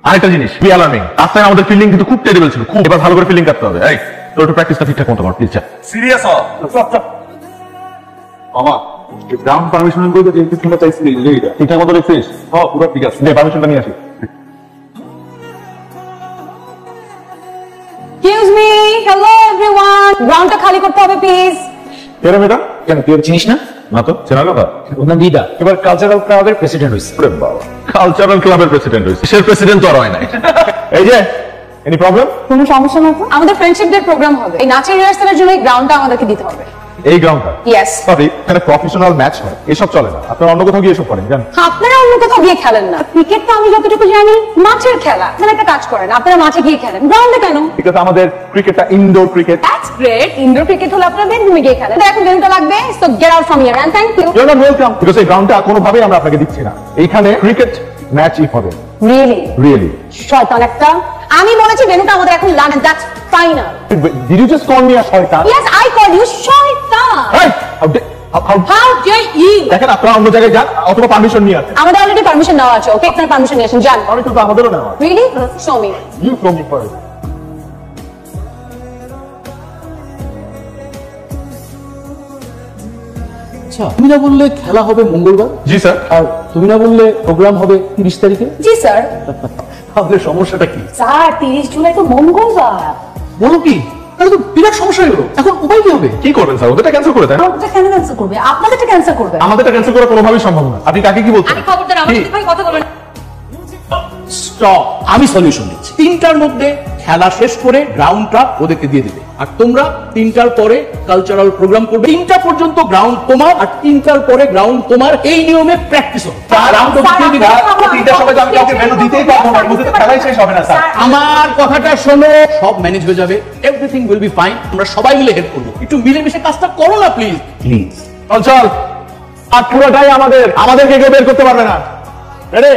আরেকটা জিনিস B alarming, last time আমাদের ফিল্ডিং কিন্তু খুব টেরিবল ছিল, খুব। এবার ভালো করে ফিল্ডিং করতে হবে। এই তোর একটু প্র্যাকটিসটা ঠিকঠাক মতো কর প্লিজ। সিরিয়াস হ। মামা গ্রাউন্ড পারমিশন বলতে যে তোমরা চাইছিস এইটা ঠিকঠাক মতো লিখছিস? হ্যাঁ পুরো ঠিক আছে, দে পারমিশনটা নিয়ে আসি। এক্সকিউজ মি, হ্যালো এভরিওয়ান, গ্রাউন্ডটা খালি করতে হবে প্লিজ। কেন মেয়েটা? কেন তুই চিনিস না? না তো, চেনা কথা। ওর নাম দিদা, এবার কালচারাল ক্লাবের প্রেসিডেন্ট হয়েছে। ওরে বাবা, কালচারাল ক্লাবের প্রেসিডেন্ট হয়েছে, সে প্রেসিডেন্ট তো আর হয় নাই। এই যে এনি প্রবলেম? কোনো সমস্যা না তো? আমাদের ফ্রেন্ডশিপ ডে প্রোগ্রাম হবে, এই নাচের রিহার্সালের জন্য এই গ্রাউন্ডটা আমাদেরকে দিতে হবে। এই গ্রাউন্ডটা? ইয়েস। সরি, এখানে প্রফেশনাল ম্যাচ হয়, এসব চলে না। আপনারা অন্য কোথাও গিয়ে এসব করেন জান? আপনারা অন্য কোথাও গিয়ে খেলেন না, ক্রিকেট তো আমি যতটুকু জানি মাঠের খেলা। আপনারা একটা কাজ করেন, আপনারা মাঠে গিয়ে খেলেন, গ্রাউন্ডে কেন? বিকজ আমাদের ক্রিকেটটা indoor cricket. That's great, indoor cricket হলে আপনারা বেডরুমে গিয়ে খেলেন। এখন বেলুনটা লাগবে, so get out from here and thank you. You are not welcome, because এই গ্রাউন্ডটা কোনোভাবেই আমরা আপনাকে দিচ্ছি না। এইখানে ক্রিকেট ম্যাচই হবে। রিয়েলি? রিয়েলি। শয়তান একটা। আমি বলেছি বেলুনটা আমাদের এখন লাগবে, that's final. Did you just call me a শয়তান? Yes, I called you শয়তান। Hey, how How dare you? দেখেন আপনারা অন্য জায়গায় যান অথবা পারমিশন নিয়ে আসেন। আমাদের অলরেডি পারমিশন নেওয়া আছে, ওকে? আপনার পারমিশন নিয়ে আসেন, যান। অনেক তো আমাদেরও নেওয়া। Really? Show me. You from me first. আচ্ছা, তুমি না বললে খেলা হবে মঙ্গলবার? জি স্যার। আর তুমি না বললে প্রোগ্রাম হবে 30 তারিখে? জি স্যার। তাহলে সমস্যাটা কি? স্যার 30 জুলাই তো মঙ্গলবার। বলো কি? তাহলে তো বিরাট সমস্যা হলো। এখন উপায় কি হবে? কি করবেন স্যার? ওদেরটা ক্যান্সেল করে দেন। আমাদেরটা কেন ক্যান্সেল করবে? আপনাদেরটা ক্যান্সেল করবে। আমাদেরটা ক্যান্সেল করা কোনোভাবেই সম্ভব না। আপনি কাকে কি বলছেন? আমি খবরদার আমার সাথে ভাই কথা বলবেন। স্টপ, আমি সলিউশন দিচ্ছি। 3টার মধ্যে খেলা শেষ করে গ্রাউন্ডটা ওদেরকে দিয়ে দিবে, আর তোমরা 3টার পরে কালচারাল প্রোগ্রাম করবে। 3টা পর্যন্ত গ্রাউন্ড তোমার, আর 3টার পরে গ্রাউন্ড তোমার। এই নিয়মে প্র্যাকটিস হবে। খেলাই শেষ হবে না স্যার। আমার কথাটা শোনো, সব ম্যানেজ হয়ে যাবে, এভরিথিং উইল বি ফাইন। আমরা সবাই মিলে হেল্প করবো। একটু মিলেমিশে কাজটা করো না প্লিজ প্লিজ। চল, আর পুরোটাই আমাদেরকে কেউ বের করতে পারবে না। রেডি?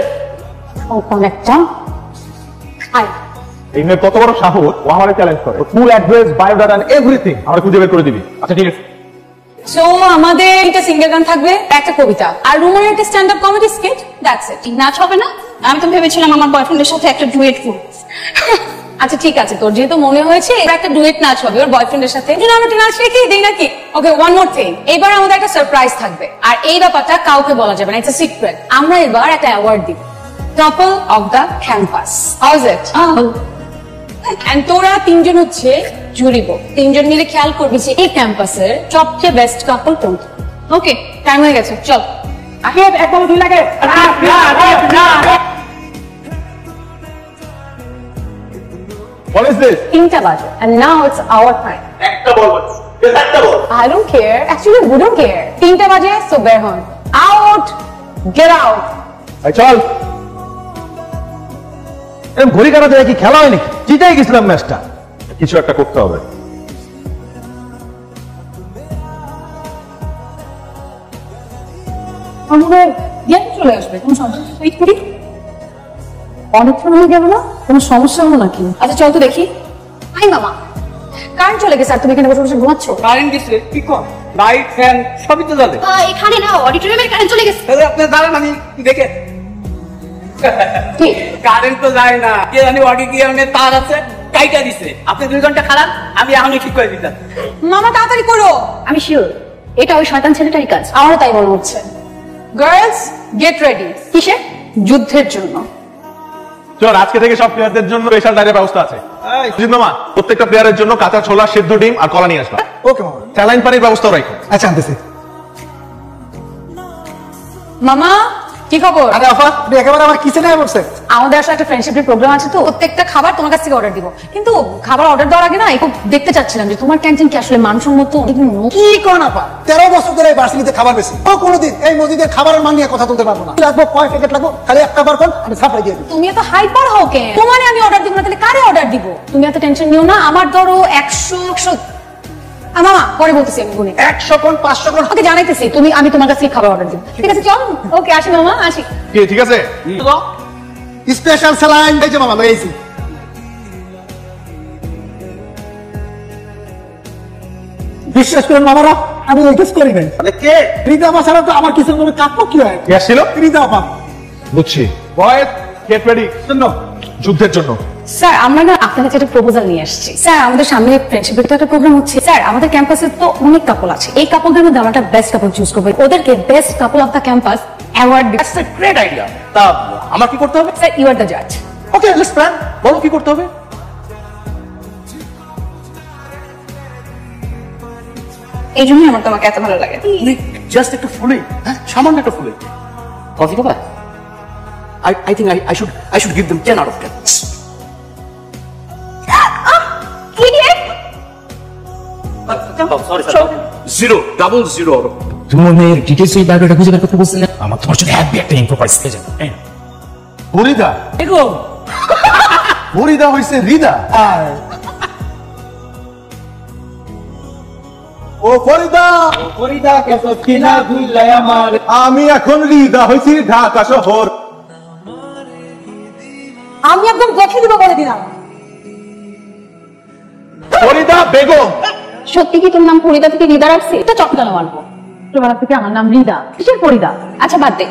শয়তান একটা। আয়। এই মেয়ের কত বড় সাহস, ও আমাদের চ্যালেঞ্জ করে। Full address, biodata and everything আমরা খুঁজে বের করে দিবি। আচ্ছা ঠিক আছে। সো আমাদের একটা সিঙ্গেল গান থাকবে, একটা কবিতা, আর রুমের একটা stand up comedy skit, that's it. নাচ হবে না? আমি তো ভেবেছিলাম আমার বয়ফ্রেন্ডের সাথে একটা ডুয়েট করব। আচ্ছা ঠিক আছে, তোর যেহেতু মনে হয়েছে এবার একটা ডুয়েট নাচ হবে ওর বয়ফ্রেন্ডের সাথে, এই জন্য আমরা একটা নাচ রেখে দিই নাকি? ওকে, ওয়ান মোর থিং, এবার আমাদের একটা সারপ্রাইজ থাকবে, আর এই ব্যাপারটা কাউকে বলা যাবে না, ইটস আ সিক্রেট। আমরা এবার একটা অ্যাওয়ার্ড দিব, couple of the campus. How is it? And তোরা 3জন হচ্ছে জুরিব, 3জন মিলে খেয়াল করবি যে এই ক্যাম্পাসের সবচেয়ে বেস্ট কাপল কোনটা। ওকে, টাইম হয়ে গেছে, চল। আগে একদম 2 লাগে। What is this? 3টা বাজে, and now it's our time. একটা বল। একটা বল। I don't care. Actually, we don't care. 3টা বাজে, so বের হন। Out! Get out! এই চল। এরকম ঘড়ি কাটাতে কি খেলা হয় নাকি? জিতেই গেছিলাম ম্যাচটা। কিছু একটা করতে হবে। আমাদের জ্ঞান চলে আসবে, কোনো সমস্যা নেই। ওয়েট করি। অনেকক্ষণ হয়ে গেল না? কোনো সমস্যা হলো নাকি? আচ্ছা চল তো দেখি। হাই মামা, কারেন্ট চলে গেছে আর তুমি এখানে বসে বসে ঘুমাচ্ছ? কারেন্ট গেছে কি কর? লাইট ফ্যান সবই তো জ্বলে। এখানে না, অডিটোরিয়ামের কারেন্ট চলে গেছে। তাহলে আপনি দাঁড়ান, আমি দেখে। কি? কারেন্ট তো যায় না, কে জানি অডিটোরিয়ামে তার আছে কাইটা দিছে। আপনি 2 ঘন্টা খারাপ, আমি এখনই ঠিক করে দিতাম। মামা তাড়াতাড়ি করো। আমি শিওর এটা ওই শয়তান ছেলেটারই কাজ, আমারও তাই মনে হচ্ছে। Girls get ready. কিসে? যুদ্ধের জন্য। চল, আজকে থেকে সব প্লেয়ারদের জন্য স্পেশাল ডায়ের ব্যবস্থা আছে। জিত মামা, প্রত্যেকটা প্লেয়ারের জন্য কাঁচা ছোলা, সেদ্ধ ডিম আর কলা নিয়ে আসবা। ওকে মামা। স্যালাইন পানির ব্যবস্থাও রাখো। আচ্ছা আনতেছি। মামা কি খবর? আরে আফা, তুমি একেবারে আমার কিচেনে বসে। আমাদের আসলে একটা ফ্রেন্ডশিপ প্রোগ্রাম আছে, তো প্রত্যেকটা খাবার তোমার কাছ থেকে অর্ডার দিব, কিন্তু খাবার অর্ডার দেওয়ার আগে না একটু দেখতে চাচ্ছিলাম যে তোমার ক্যান্টিন কি আসলে মানসম্মত। কি কোন আপা? 13 বছর ধরে এই ভার্সিটিতে খাবার বেশি। ও কোনোদিন এই মসজিদের খাবারের মান নিয়ে কথা বলতে পারবো না। লাগবো কয় প্যাকেট লাগবো, খালি একটা বার কোন আমি সাপ্লাই দিয়ে দিই। তুমি এত হাইপার হও কেন? তোমারে আমি অর্ডার দিব না, তাহলে কারে অর্ডার দিব? তুমি এত টেনশন নিও না। আমার ধরো 100 মামা পরে বলতেছি, আমি গুনি 100 কোন 500 কোন ওকে জানাইতেছি। আমি তোমার কাছে খাবার অর্ডার দিব, ঠিক আছে? চল, ওকে আসি মামা, আসি। ঠিক আছে। স্পেশাল স্যালাইন এই যে মামা লইছি। বিশ্বাস করেন মামারা, আমি এই কাজ করি নাই। মানে কে? রিদা আপা ছাড়া তো আমার কিছু কাটবো কি হয়? কে আসছিল? রিদা আপা। বুঝছি। Boys get ready. শুনো যুদ্ধের জন্য। স্যার আমরা না আপনার কাছে একটা প্রপোজাল নিয়ে আসছি। স্যার আমাদের সামনে ফ্রেন্ডশিপের তো একটা প্রোগ্রাম হচ্ছে। স্যার আমাদের ক্যাম্পাসে তো অনেক কাপল আছে, এই কাপলদের মধ্যে আমরা একটা বেস্ট কাপল চুজ করবো, ওদেরকে best couple of the campus award দিব। That's a great idea. তা আমার কি করতে হবে? স্যার ইউ আর দ্য জাজ। ওকে, লেটস প্ল্যান। বলো কি করতে হবে? এই জন্যই আমার তোমাকে এত ভালো লাগে। জাস্ট একটু ফুলে, হ্যাঁ, সামান্য একটা ফুলে। কফি খাবা? I think I should give them 10 out of 10. Zero, double zero. তোমার মেয়ের ডিটেলস এই বায়োডাটা খুঁজে বের করতে বলছিলেন, আমার তোমার জন্য হ্যাপি একটা ইনফো পাইছি। হরিদা, হরিদা হইছে রিদা। ও ফরিদা, ফরিদা কেসো কিনা ভুলাই আমার আমি এখন রিদা হইছি ঢাকা শহর। আমি একদম দেখে দিব বলে দিলাম। ফরিদা বেগম। সত্যি কি তোর নাম ফরিদা থেকে রিদা রাখছি? এটা চটকানো আনবো ছোটবেলা থেকে আমার নাম রিদা, কিসের ফরিদা? আচ্ছা বাদ দে,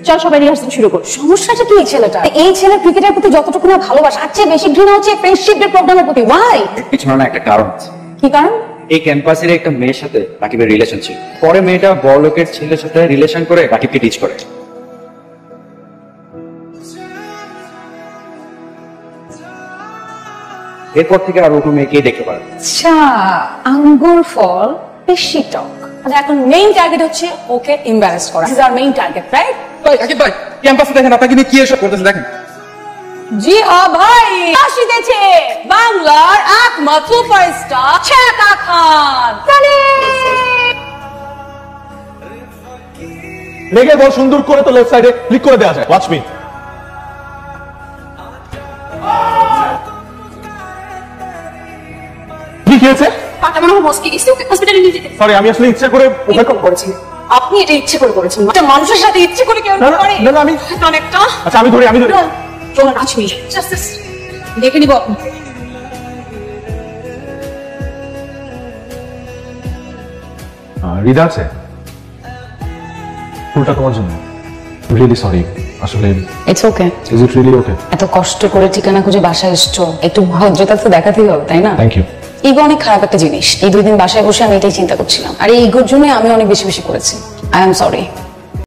চল সবাই রিহার্সাল শুরু কর। সমস্যাটা কি এই ছেলেটা? এই ছেলে ক্রিকেটের প্রতি যতটুকু না ভালোবাসা, তার চেয়ে বেশি ঘৃণা হচ্ছে ফ্রেন্ডশিপ ডে প্রোগ্রামের প্রতি। ওয়াই? পিছনে না একটা কারণ আছে। কি কারণ? এই ক্যাম্পাসের একটা মেয়ের সাথে রাকিবের রিলেশন ছিল, পরে মেয়েটা বড় লোকের ছেলের সাথে রিলেশন করে রাকিবকে টিচ করে। এরপর থেকে আর ওকে মেয়েকেই দেখতে পারে। আচ্ছা, আঙ্গুর ফল বেশি টক। আচ্ছা এখন মেইন টার্গেট হচ্ছে ওকে এমবারাস করা। This is our main target, right? Rakib ভাই, ক্যাম্পাসে দেখেন আপনাকে নিয়ে কি এসব করতেছে দেখেন। জি হ্যাঁ ভাই, আসিতেছে বাংলার একমাত্র সুপারস্টার ছেকা খান। লেগে বল সুন্দর করে তো লেফট সাইডে ক্লিক করে দেওয়া যায়। Watch me. কি হয়েছে? পাটা মনে হয় মস্কি গেছে, ওকে হসপিটালে নিয়ে যেতে। সরি, আমি আসলে ইচ্ছা করে ওকে করেছি। আপনি এটা ইচ্ছে করে করেছেন? একটা মানুষের সাথে ইচ্ছে করে কেউ না, না, করে? না, না, আমি এটা অনেকটা। আচ্ছা আমি ধরি। চলুন আছি জাস্ট দেখে নিব। রিদা আছে? ফুলটা তোমার জন্য। রিয়েলি সরি, আসলে it's okay. Is it really ওকে? এত কষ্ট করে ঠিকানা খুঁজে বাসায় এসছো, একটু ভদ্রতা তো দেখাতেই হবে, তাই না? Thank you. ইগো অনেক খারাপ একটা জিনিস। এই 2 দিন বাসায় বসে আমি এটাই চিন্তা করছিলাম, আর এই ইগোর জন্য আমি অনেক বেশি বেশি করেছি। I am sorry.